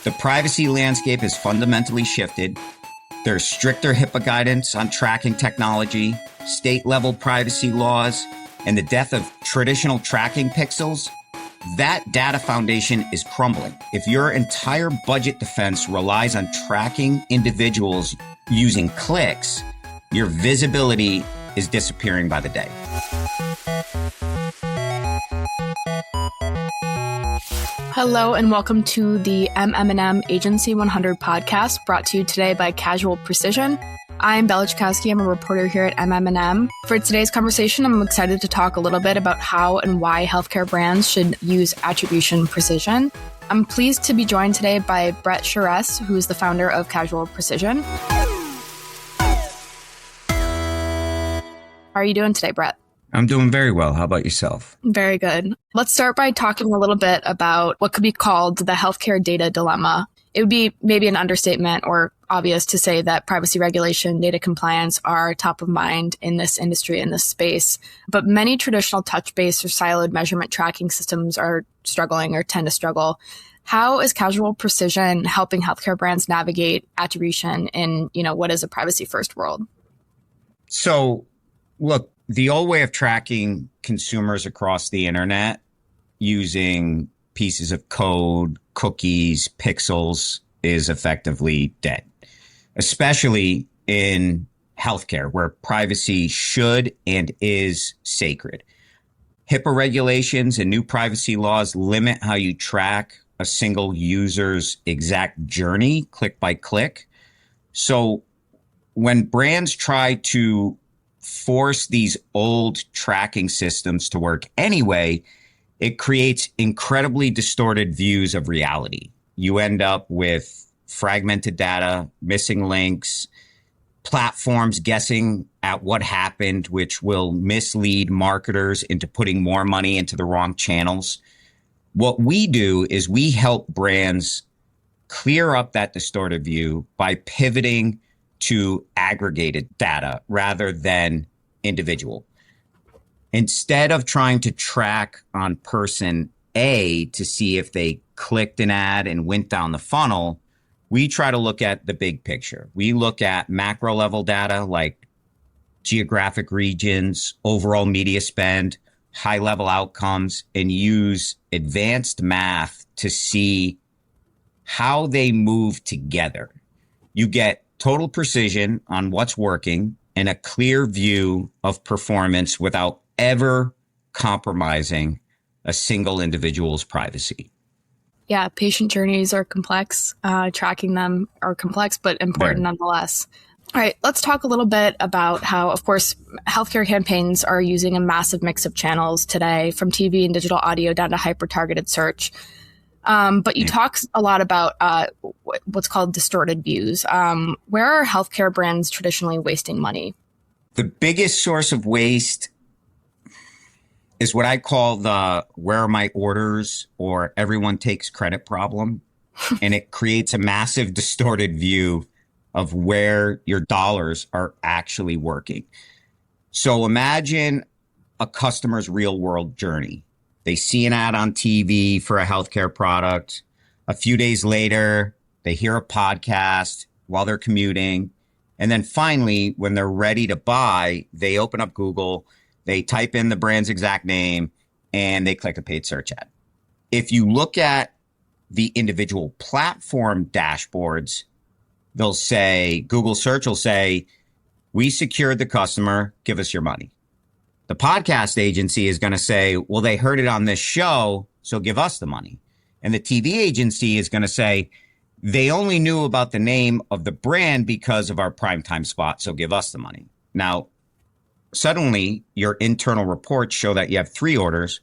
The privacy landscape has fundamentally shifted. There's stricter HIPAA guidance on tracking technology, state-level privacy laws, and the death of traditional tracking pixels. That data foundation is crumbling. If your entire budget defense relies on tracking individuals using clicks, your visibility is disappearing by the day. Hello and welcome to the MM+M Agency 100 podcast, brought to you today by Casual Precision. I'm Bella Chakowski. I'm a reporter here at MM+M. For today's conversation, I'm excited to talk a little bit about how and why healthcare brands should use attribution precision. I'm pleased to be joined today by Brett Charest, who is the founder of Casual Precision. How are you doing today, Brett? I'm doing very well. How about yourself? Very good. Let's start by talking a little bit about what could be called the healthcare data dilemma. It would be maybe an understatement or obvious to say that privacy regulation, data compliance are top of mind in this industry, in this space. But many traditional touch-based or siloed measurement tracking systems are struggling or tend to struggle. How is Casual Precision helping healthcare brands navigate attribution in, what is a privacy-first world? So, look, the old way of tracking consumers across the internet using pieces of code, cookies, pixels is effectively dead, especially in healthcare where privacy should and is sacred. HIPAA regulations and new privacy laws limit how you track a single user's exact journey, click by click. So when brands try to force these old tracking systems to work anyway, it creates incredibly distorted views of reality. You end up with fragmented data, missing links, platforms guessing at what happened, which will mislead marketers into putting more money into the wrong channels. What we do is we help brands clear up that distorted view by pivoting to aggregated data rather than individual. Instead of trying to track on person A to see if they clicked an ad and went down the funnel, we try to look at the big picture. We look at macro level data like geographic regions, overall media spend, high level outcomes, and use advanced math to see how they move together. You get total precision on what's working and a clear view of performance without ever compromising a single individual's privacy. Yeah, patient journeys are complex. Tracking them are complex, but important nonetheless. All right, let's talk a little bit about how, of course, healthcare campaigns are using a massive mix of channels today, from TV and digital audio down to hyper-targeted search. But you talk a lot about what's called distorted views. Where are healthcare brands traditionally wasting money? The biggest source of waste is what I call the where are my orders or everyone takes credit problem. And it creates a massive distorted view of where your dollars are actually working. So imagine a customer's real world journey. They see an ad on TV for a healthcare product. A few days later, they hear a podcast while they're commuting. And then finally, when they're ready to buy, they open up Google, they type in the brand's exact name, and they click a paid search ad. If you look at the individual platform dashboards, they'll say, Google search will say, we secured the customer, give us your money. The podcast agency is going to say, well, they heard it on this show, so give us the money. And the TV agency is going to say, they only knew about the name of the brand because of our primetime spot, so give us the money. Now, suddenly, your internal reports show that you have 3 orders.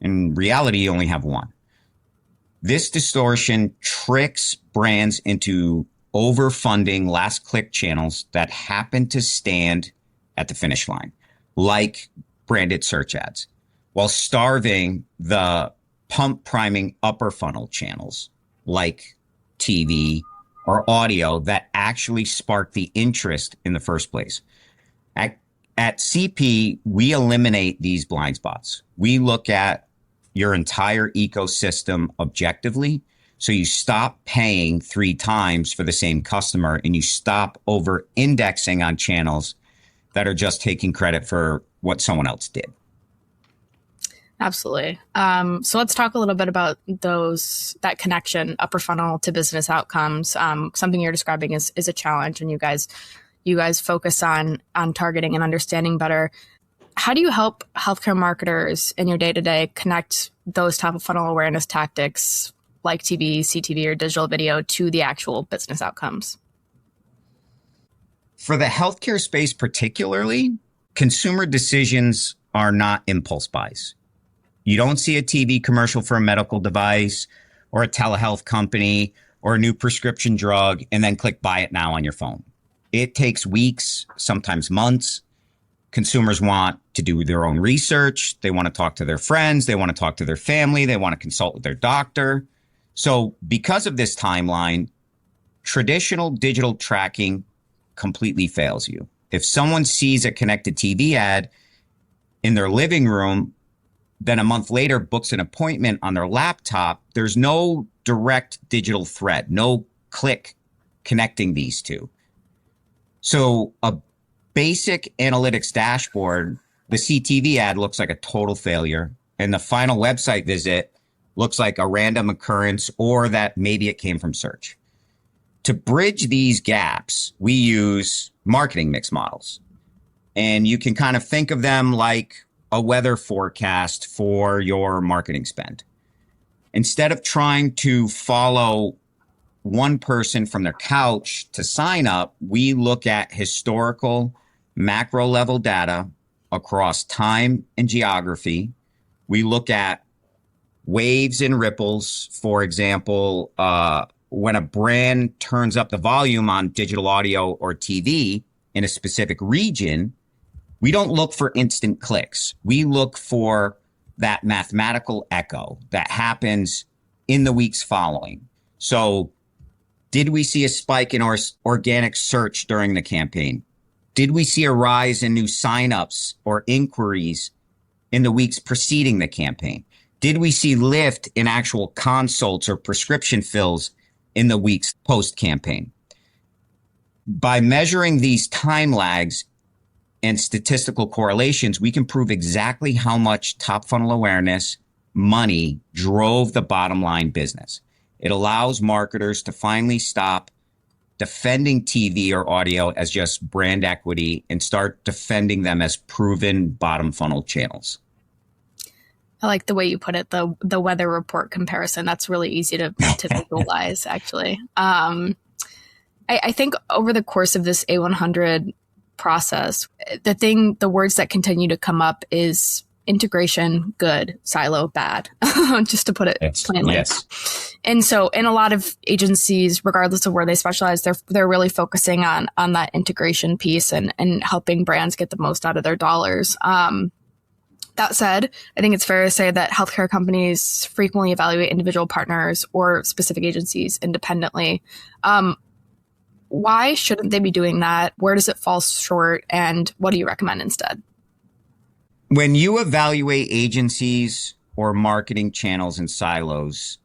In reality, you only have 1. This distortion tricks brands into overfunding last click channels that happen to stand at the finish line, like branded search ads, while starving the pump priming upper funnel channels like TV or audio that actually spark the interest in the first place. At CP, we eliminate these blind spots. We look at your entire ecosystem objectively. So you stop paying 3 times for the same customer, and you stop over indexing on channels that are just taking credit for what someone else did. Absolutely. So let's talk a little bit about that connection, upper funnel to business outcomes. Something you're describing is a challenge, and you guys focus on targeting and understanding better. How do you help healthcare marketers in your day-to-day connect those top of funnel awareness tactics like TV, CTV, or digital video to the actual business outcomes? For the healthcare space particularly, consumer decisions are not impulse buys. You don't see a TV commercial for a medical device or a telehealth company or a new prescription drug and then click buy it now on your phone. It takes weeks, sometimes months. Consumers want to do their own research. They want to talk to their friends. They want to talk to their family. They want to consult with their doctor. So because of this timeline, traditional digital tracking completely fails you. If someone sees a connected TV ad in their living room, then a month later books an appointment on their laptop, there's no direct digital thread, no click connecting these two. So a basic analytics dashboard, the CTV ad looks like a total failure, and the final website visit looks like a random occurrence or that maybe it came from search. To bridge these gaps, we use marketing mix models. And you can kind of think of them like a weather forecast for your marketing spend. Instead of trying to follow one person from their couch to sign up, we look at historical macro level data across time and geography. We look at waves and ripples. For example, when a brand turns up the volume on digital audio or TV in a specific region, we don't look for instant clicks. We look for that mathematical echo that happens in the weeks following. So did we see a spike in our organic search during the campaign? Did we see a rise in new signups or inquiries in the weeks preceding the campaign? Did we see lift in actual consults or prescription fills in the weeks post-campaign? By measuring these time lags and statistical correlations, we can prove exactly how much top funnel awareness money drove the bottom line business. It allows marketers to finally stop defending TV or audio as just brand equity and start defending them as proven bottom funnel channels. I like the way you put it, the weather report comparison. That's really easy to visualize, actually. I think over the course of this A100 process, the words that continue to come up is integration, good, silo, bad, just to put it plainly. Yes. And so in a lot of agencies, regardless of where they specialize, they're really focusing on that integration piece and helping brands get the most out of their dollars. That said, I think it's fair to say that healthcare companies frequently evaluate individual partners or specific agencies independently. Why shouldn't they be doing that? Where does it fall short? And what do you recommend instead? When you evaluate agencies or marketing channels in silos,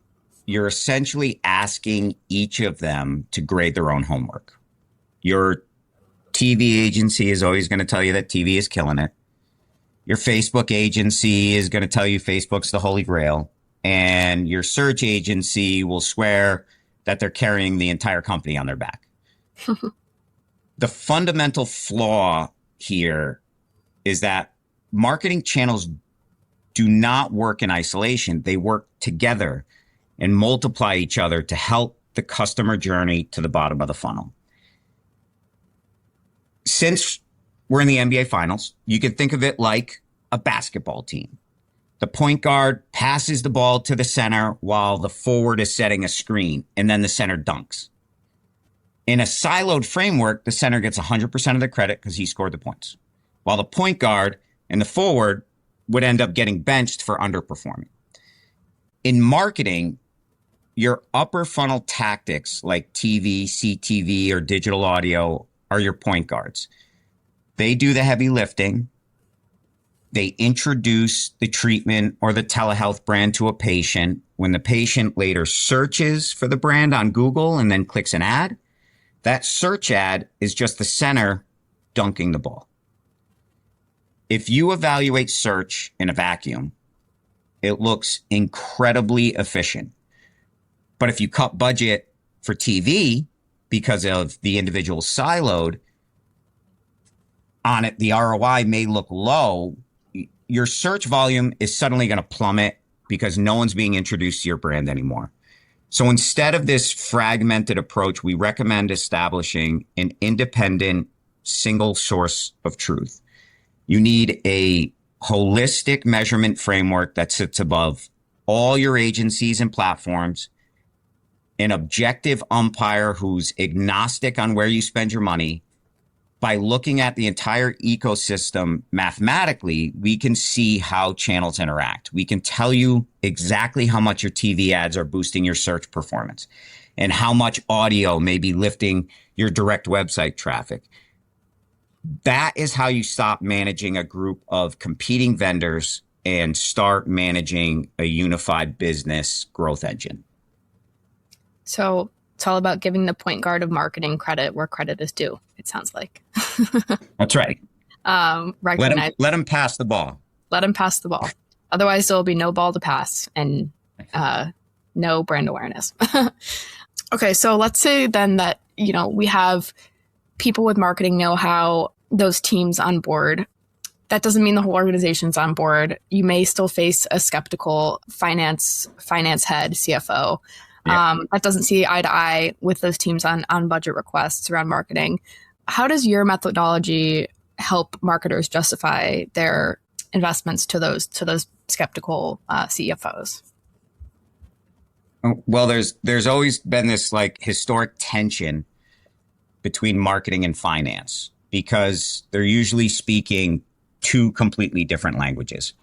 you're essentially asking each of them to grade their own homework. Your TV agency is always going to tell you that TV is killing it. Your Facebook agency is going to tell you Facebook's the holy grail. And your search agency will swear that they're carrying the entire company on their back. The fundamental flaw here is that marketing channels do not work in isolation. They work together and multiply each other to help the customer journey to the bottom of the funnel. Since we're in the NBA Finals, you can think of it like a basketball team. The point guard passes the ball to the center while the forward is setting a screen, and then the center dunks. In a siloed framework, the center gets 100% of the credit because he scored the points, while the point guard and the forward would end up getting benched for underperforming. In marketing, your upper funnel tactics like TV, CTV, or digital audio are your point guards. They do the heavy lifting. They introduce the treatment or the telehealth brand to a patient, when the patient later searches for the brand on Google and then clicks an ad, that search ad is just the center dunking the ball. If you evaluate search in a vacuum, it looks incredibly efficient. But if you cut budget for TV because of the individual siloed on it, the ROI may look low. Your search volume is suddenly going to plummet because no one's being introduced to your brand anymore. So instead of this fragmented approach, we recommend establishing an independent single source of truth. You need a holistic measurement framework that sits above all your agencies and platforms, an objective umpire who's agnostic on where you spend your money. By looking at the entire ecosystem mathematically, we can see how channels interact. We can tell you exactly how much your TV ads are boosting your search performance and how much audio may be lifting your direct website traffic. That is how you stop managing a group of competing vendors and start managing a unified business growth engine. So it's all about giving the point guard of marketing credit where credit is due, it sounds like. That's right. Let him pass the ball. Let him pass the ball. Otherwise, there will be no ball to pass and no brand awareness. Okay, so let's say then that, we have people with marketing know-how, those teams on board. That doesn't mean the whole organization's on board. You may still face a skeptical finance head, CFO. Yeah. That doesn't see eye to eye with those teams on budget requests around marketing. How does your methodology help marketers justify their investments to those skeptical CFOs? Well, there's always been this historic tension between marketing and finance because they're usually speaking two completely different languages.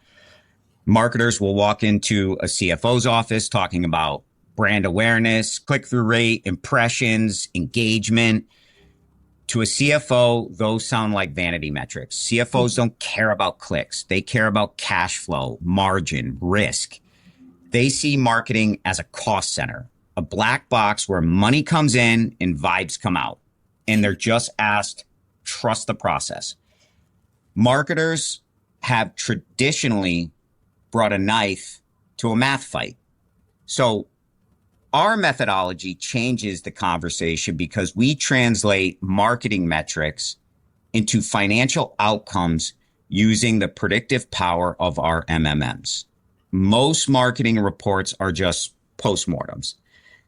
Marketers will walk into a CFO's office talking about brand awareness, click-through rate, impressions, engagement. To a CFO, those sound like vanity metrics. CFOs don't care about clicks. They care about cash flow, margin, risk. They see marketing as a cost center, a black box where money comes in and vibes come out. And they're just asked, trust the process. Marketers have traditionally brought a knife to a math fight. So our methodology changes the conversation because we translate marketing metrics into financial outcomes using the predictive power of our MMMs. Most marketing reports are just postmortems.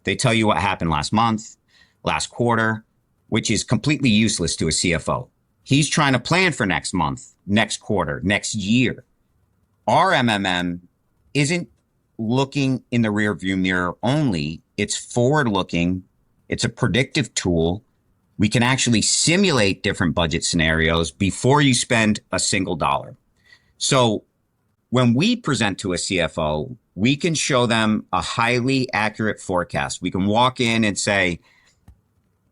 They tell you what happened last month, last quarter, which is completely useless to a CFO. He's trying to plan for next month, next quarter, next year. Our MMM isn't looking in the rearview mirror only. It's forward looking. It's a predictive tool. We can actually simulate different budget scenarios before you spend a single dollar. So when we present to a CFO, we can show them a highly accurate forecast. We can walk in and say,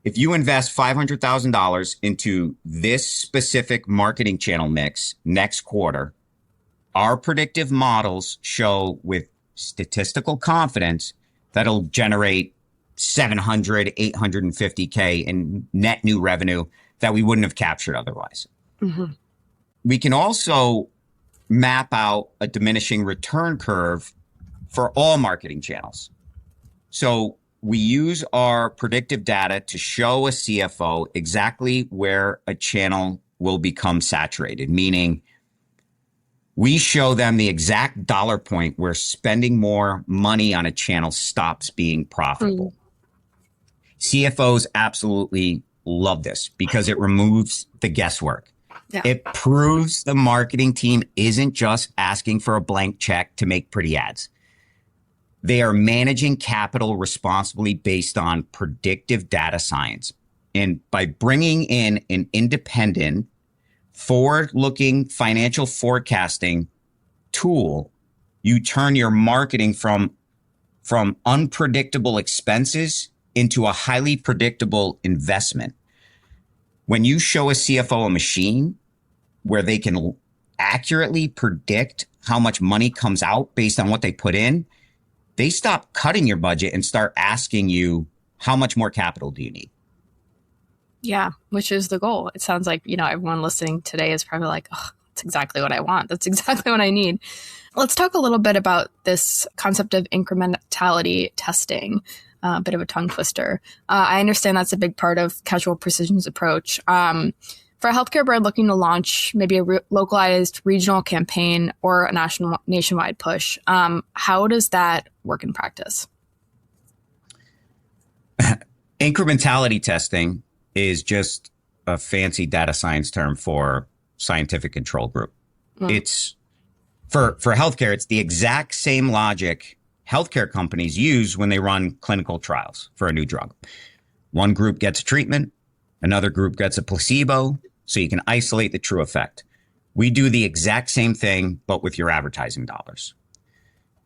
if you invest $500,000 into this specific marketing channel mix next quarter, our predictive models show with statistical confidence that it'll generate $700, $850K in net new revenue that we wouldn't have captured otherwise. Mm-hmm. We can also map out a diminishing return curve for all marketing channels. So we use our predictive data to show a CFO exactly where a channel will become saturated, meaning we show them the exact dollar point where spending more money on a channel stops being profitable. CFOs absolutely love this because it removes the guesswork. Yeah. It proves the marketing team isn't just asking for a blank check to make pretty ads. They are managing capital responsibly based on predictive data science. And by bringing in an independent, forward-looking financial forecasting tool, you turn your marketing from unpredictable expenses into a highly predictable investment. When you show a CFO a machine where they can accurately predict how much money comes out based on what they put in, they stop cutting your budget and start asking you, how much more capital do you need? Yeah, which is the goal. It sounds like, everyone listening today is probably like, oh, that's exactly what I want. That's exactly what I need. Let's talk a little bit about this concept of incrementality testing, a bit of a tongue twister. I understand that's a big part of Casual Precision's approach. For a healthcare brand looking to launch maybe a localized regional campaign or a nationwide push, how does that work in practice? Incrementality testing is just a fancy data science term for scientific control group. It's for healthcare, it's the exact same logic healthcare companies use when they run clinical trials for a new drug. One group gets a treatment, another group gets a placebo, so you can isolate the true effect. We do the exact same thing, but with your advertising dollars.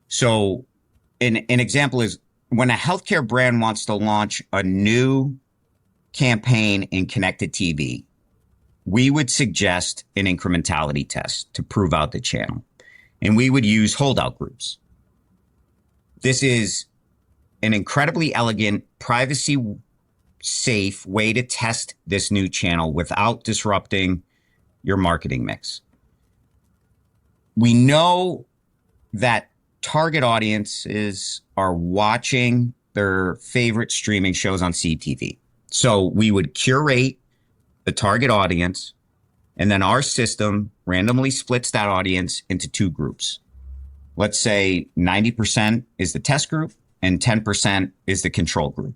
So an example is when a healthcare brand wants to launch a new campaign in connected TV, we would suggest an incrementality test to prove out the channel. And we would use holdout groups. This is an incredibly elegant, privacy safe way to test this new channel without disrupting your marketing mix. We know that target audiences are watching their favorite streaming shows on CTV. So we would curate the target audience, and then our system randomly splits that audience into two groups. Let's say 90% is the test group and 10% is the control group.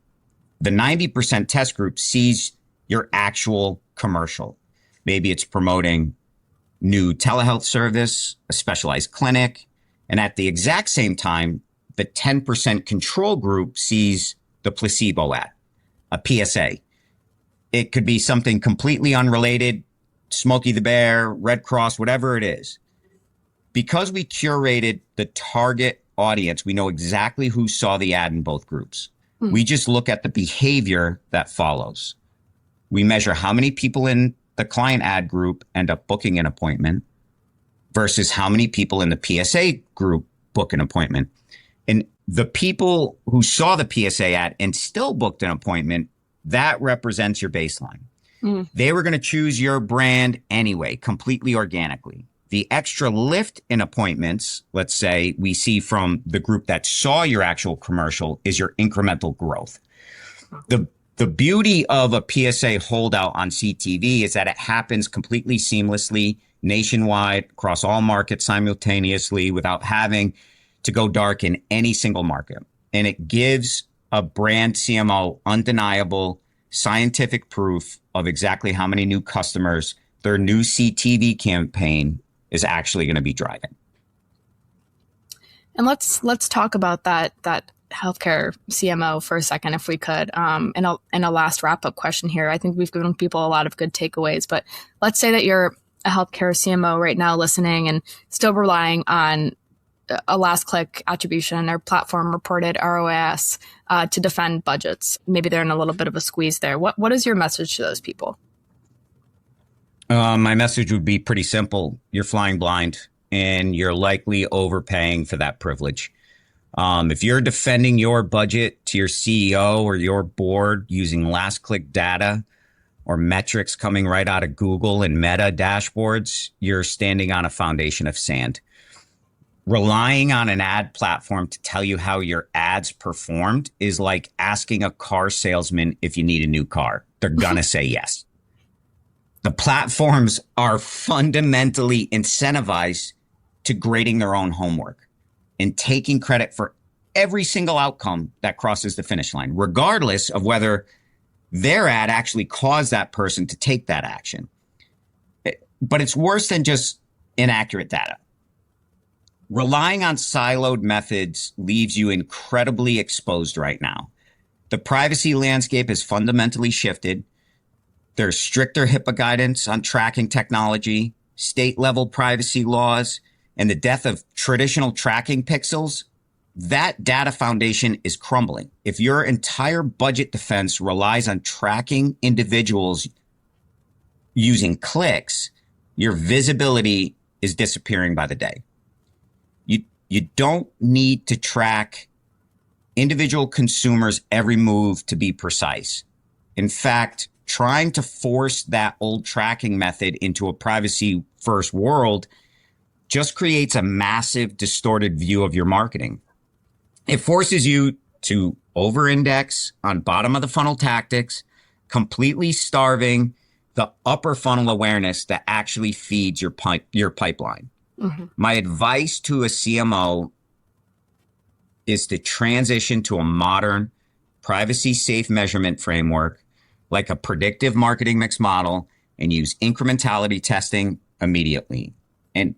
The 90% test group sees your actual commercial. Maybe it's promoting new telehealth service, a specialized clinic. And at the exact same time, the 10% control group sees the placebo ad, a PSA. It could be something completely unrelated, Smokey the Bear, Red Cross, whatever it is. Because we curated the target audience, we know exactly who saw the ad in both groups. We just look at the behavior that follows. We measure how many people in the client ad group end up booking an appointment versus how many people in the PSA group book an appointment. And the people who saw the PSA ad and still booked an appointment, that represents your baseline. They were going to choose your brand anyway, completely organically. The extra lift in appointments, let's say we see from the group that saw your actual commercial, is your incremental growth. The beauty of a PSA holdout on CTV is that it happens completely seamlessly, nationwide, across all markets simultaneously, without having to go dark in any single market. And it gives a brand CMO undeniable scientific proof of exactly how many new customers their new CTV campaign is actually going to be driving. And let's talk about that healthcare CMO for a second, if we could. In a last wrap up question here, I think we've given people a lot of good takeaways. But let's say that you're a healthcare CMO right now, listening and still relying on a last click attribution or platform reported ROAS to defend budgets. Maybe they're in a little bit of a squeeze there. What is your message to those people? My message would be pretty simple. You're flying blind and you're likely overpaying for that privilege. If you're defending your budget to your CEO or your board using last click data or metrics coming right out of Google and Meta dashboards, you're standing on a foundation of sand. Relying on an ad platform to tell you how your ads performed is like asking a car salesman if you need a new car. They're going to say yes. The platforms are fundamentally incentivized to grading their own homework and taking credit for every single outcome that crosses the finish line, regardless of whether their ad actually caused that person to take that action. But it's worse than just inaccurate data. Relying on siloed methods leaves you incredibly exposed right now. The privacy landscape has fundamentally shifted. There's stricter HIPAA guidance on tracking technology, state-level privacy laws, and the death of traditional tracking pixels. That data foundation is crumbling. If your entire budget defense relies on tracking individuals using clicks, your visibility is disappearing by the day. You don't need to track individual consumers' every move to be precise. In fact, trying to force that old tracking method into a privacy-first world just creates a massive distorted view of your marketing. It forces you to over-index on bottom-of-the-funnel tactics, completely starving the upper funnel awareness that actually feeds your pipeline. Mm-hmm. My advice to a CMO is to transition to a modern, privacy-safe measurement framework like a predictive marketing mix model and use incrementality testing immediately. And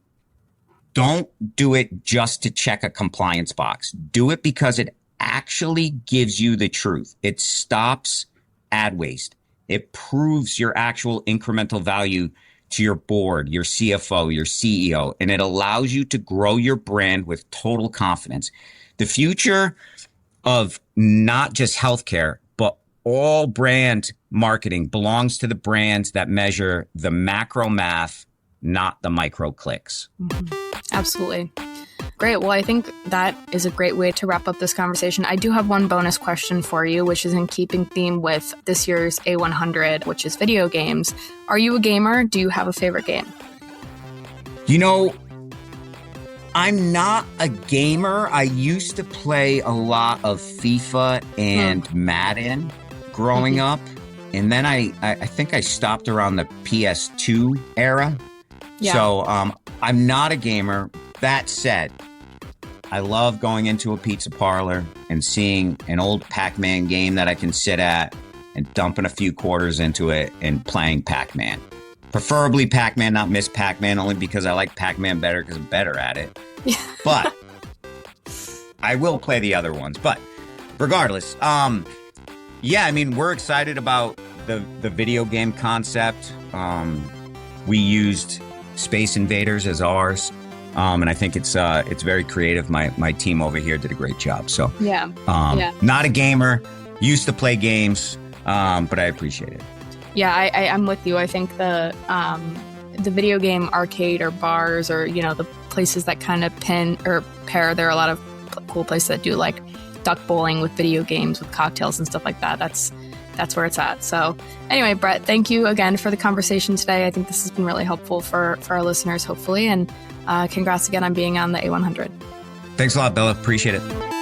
don't do it just to check a compliance box. Do it because it actually gives you the truth. It stops ad waste. It proves your actual incremental value to your board, your CFO, your CEO, and it allows you to grow your brand with total confidence. The future of not just healthcare, but all brand marketing belongs to the brands that measure the macro math, not the micro clicks. Mm-hmm. Absolutely. Great. Well, I think that is a great way to wrap up this conversation. I do have one bonus question for you, which is in keeping theme with this year's A100, which is video games. Are you a gamer? Do you have a favorite game? You know, I'm not a gamer. I used to play a lot of FIFA and Madden growing up. And then I think I stopped around the PS2 era. Yeah. So I'm not a gamer. That said, I love going into a pizza parlor and seeing an old Pac-Man game that I can sit at and dumping a few quarters into it and playing Pac-Man. Preferably Pac-Man, not Miss Pac-Man, only because I like Pac-Man better because I'm better at it. But I will play the other ones. But regardless, yeah, I mean, we're excited about the video game concept. We used Space Invaders as ours. And I think it's very creative. My team over here did a great job. So not a gamer, used to play games, but I appreciate it. Yeah, I'm with you. I think the video game arcade or bars or, the places that kind of pin or pair, there are a lot of cool places that do like duck bowling with video games with cocktails and stuff like that. That's where it's at. So anyway, Brett, thank you again for the conversation today. I think this has been really helpful for our listeners, hopefully. And congrats again on being on the A100. Thanks a lot, Bella. Appreciate it.